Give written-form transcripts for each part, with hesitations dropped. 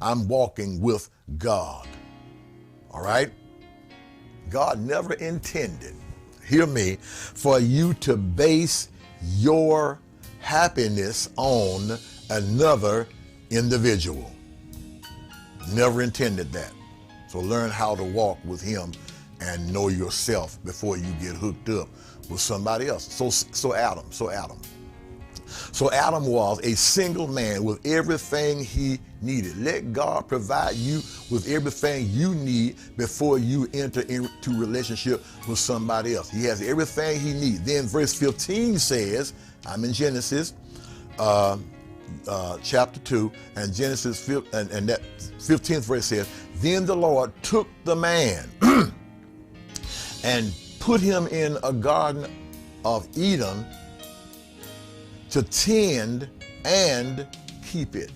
I'm walking with God. All right? God never intended, hear me, for you to base your happiness on another individual. Never intended that. So learn how to walk with him and know yourself before you get hooked up with somebody else. So Adam was a single man with everything he needed. Let God provide you with everything you need before you enter into relationship with somebody else. He has everything he needs. Then verse 15 says, I'm in Genesis chapter 2, and Genesis and that 15th verse says, then the Lord took the man and put him in a garden of Eden to tend and keep it.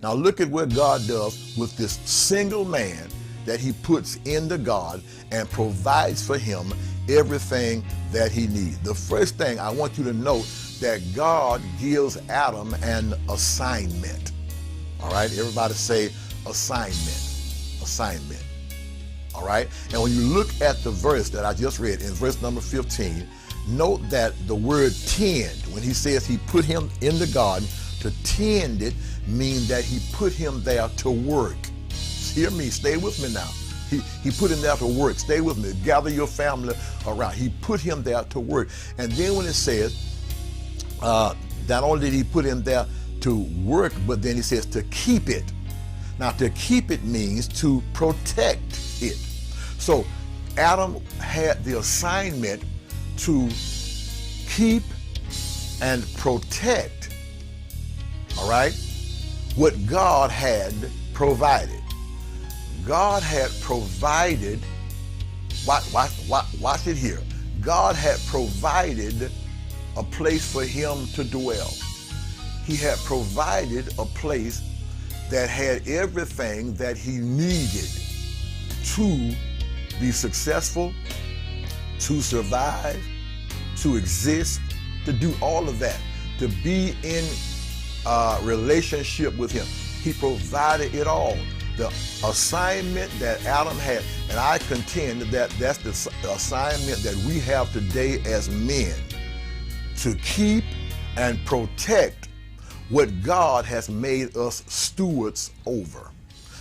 Now look at what God does with this single man that he puts in the garden and provides for him everything that he needs. The first thing I want you to note that God gives Adam an assignment. All right, everybody say assignment. Assignment. All right, and when you look at the verse that I just read in verse number 15, note that the word tend, when he says he put him in the garden to tend it, means that he put him there to work. Hear me, stay with me now. He put him there to work. Stay with me. Gather your family around. He put him there to work. And then when it says, not only did he put him there to work, but then he says to keep it. Now, to keep it means to protect it. So Adam had the assignment to keep and protect, all right, what God had provided. God had provided, watch it here. God had provided a place for him to dwell. He had provided a place that had everything that he needed to be successful, to survive, to exist, to do all of that, to be in relationship with him. He provided it all. The assignment that Adam had, and I contend that that's the assignment that we have today as men, to keep and protect what God has made us stewards over.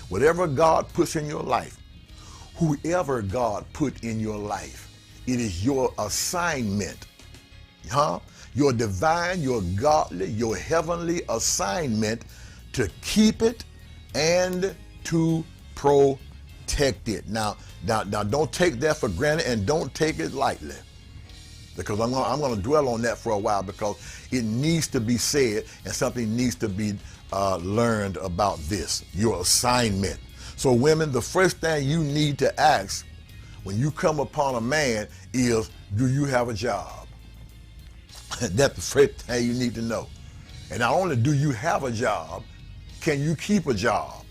Whatever God puts in your life, whoever God put in your life, it is your assignment, your divine, your godly, your heavenly assignment to keep it and to protect it. Now, don't take that for granted and don't take it lightly, because I'm going to dwell on that for a while, because it needs to be said and something needs to be learned about this, your assignment. So women, the first thing you need to ask when you come upon a man is, do you have a job? That's the first thing you need to know. And not only do you have a job, can you keep a job?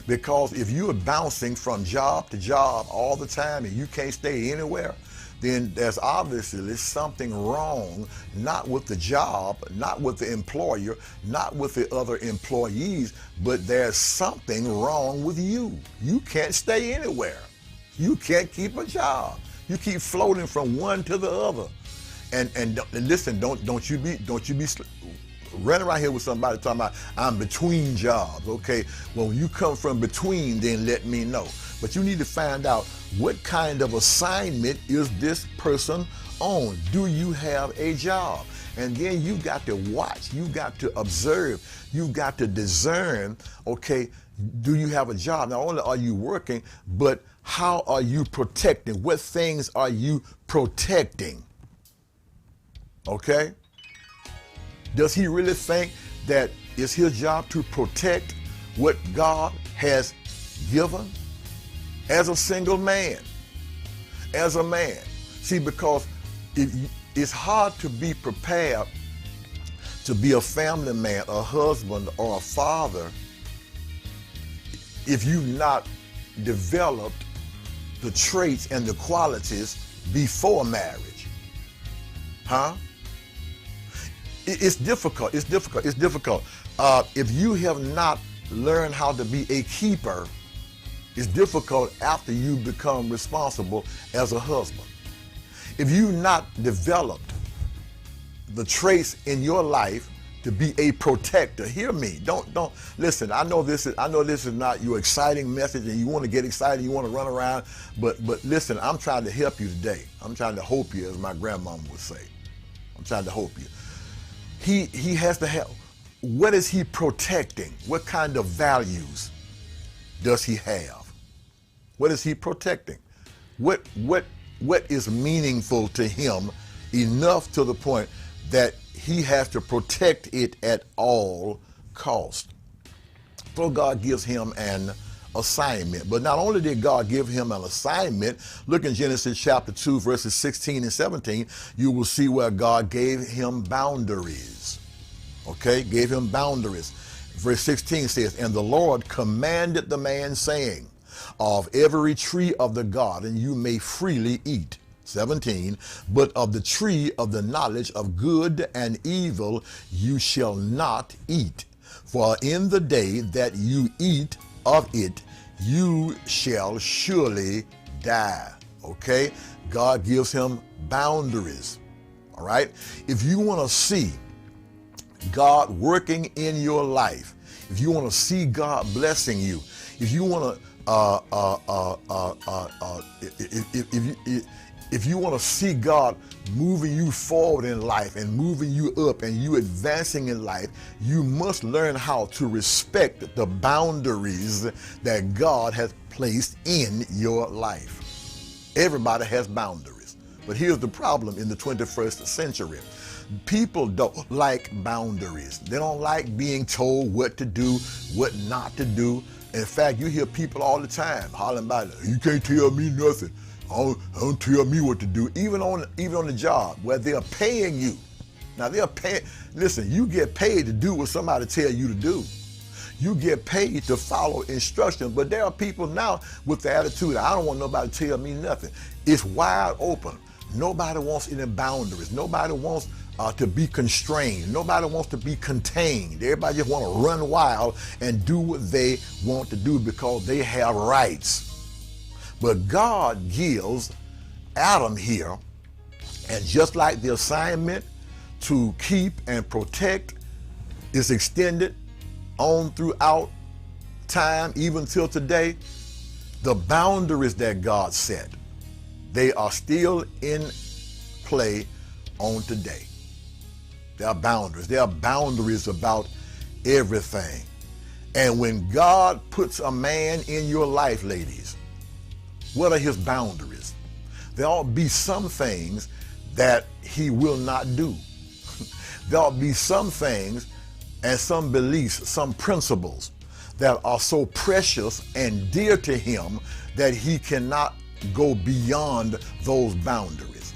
Because if you are bouncing from job to job all the time and you can't stay anywhere, then there's obviously something wrong, not with the job, not with the employer, not with the other employees, but there's something wrong with you. You can't stay anywhere. You can't keep a job. You keep floating from one to the other. And listen, don't you be running around here with somebody talking about, I'm between jobs, okay? Well, when you come from between, then let me know. But you need to find out, what kind of assignment is this person on? Do you have a job? And then you got to watch, you got to observe, you got to discern, okay, do you have a job? Not only are you working, but how are you protecting? What things are you protecting? Okay? Does he really think that it's his job to protect what God has given? As a single man, as a man. See, because it's hard to be prepared to be a family man, a husband, or a father if you've not developed the traits and the qualities before marriage. It's difficult. If you have not learn how to be a keeper is difficult after you become responsible as a husband. If you've not developed the traits in your life to be a protector, hear me. Don't listen. I know this is not your exciting message, and you want to get excited, you want to run around, but listen, I'm trying to help you today. I'm trying to hope you, as my grandmama would say. I'm trying to hope you. He has to help. What is he protecting? What kind of values does he have? What is he protecting? What is meaningful to him enough to the point that he has to protect it at all costs? So God gives him an assignment. But not only did God give him an assignment, look in Genesis chapter 2, verses 16 and 17, you will see where God gave him boundaries. Okay, gave him boundaries. Verse 16 says, and the Lord commanded the man, saying, of every tree of the garden you may freely eat. 17, but of the tree of the knowledge of good and evil you shall not eat. For in the day that you eat of it, you shall surely die. Okay? God gives him boundaries. All right? If you want to see God working in your life, if you want to see God blessing you, if you want to if you want to see God moving you forward in life and moving you up and you advancing in life, you must learn how to respect the boundaries that God has placed in your life. Everybody has boundaries. But here's the problem in the 21st century. People don't like boundaries. They don't like being told what to do, what not to do. In fact, you hear people all the time hollering about it. You can't tell me nothing. Don't tell me what to do. Even on the job where they're paying you. Now they're paying. Listen, you get paid to do what somebody tell you to do. You get paid to follow instructions. But there are people now with the attitude, I don't want nobody to tell me nothing. It's wide open. Nobody wants any boundaries. Nobody wants to be constrained. Nobody wants to be contained. Everybody just want to run wild and do what they want to do because they have rights. But God gives Adam here, and just like the assignment to keep and protect is extended on throughout time, even till today, the boundaries that God set, they are still in play on today. There are boundaries. There are boundaries about everything. And when God puts a man in your life, ladies, what are his boundaries? There ought to be some things that he will not do. There ought to be some things and some beliefs, some principles that are so precious and dear to him that he cannot go beyond those boundaries.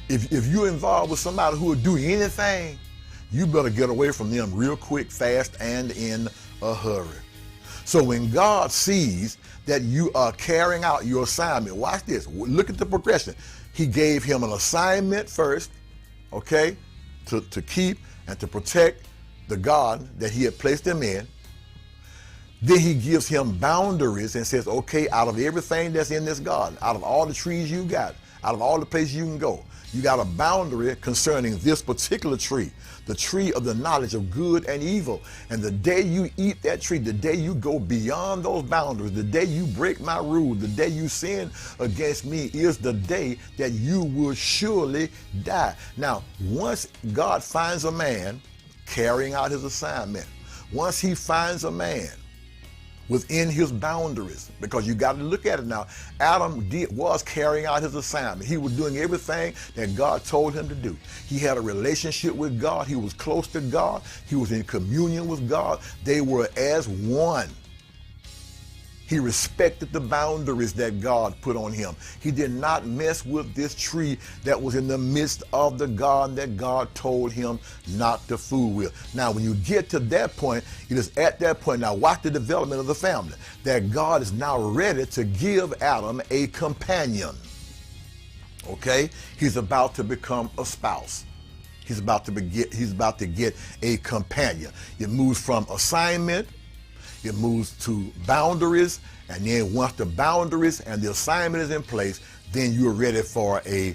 If you're involved with somebody who will do anything, you better get away from them real quick, fast, and in a hurry. So when God sees that you are carrying out your assignment, watch this, look at the progression. He gave him an assignment first, okay, to keep and to protect the garden that he had placed him in. Then he gives him boundaries and says, okay, out of everything that's in this garden, out of all the trees you got, out of all the places you can go, you got a boundary concerning this particular tree, the tree of the knowledge of good and evil. And the day you eat that tree, the day you go beyond those boundaries, the day you break my rule, the day you sin against me is the day that you will surely die. Now, once God finds a man carrying out his assignment, once he finds a man within his boundaries, because you got to look at it now. Adam was carrying out his assignment. He was doing everything that God told him to do. He had a relationship with God. He was close to God. He was in communion with God. They were as one. He respected the boundaries that God put on him. He did not mess with this tree that was in the midst of the garden that God told him not to fool with. Now, when you get to that point, it is at that point, now watch the development of the family, that God is now ready to give Adam a companion. Okay? He's about to become a spouse. he's about to get a companion. It moves from assignment, it moves to boundaries, and then once the boundaries and the assignment is in place, then you're ready for a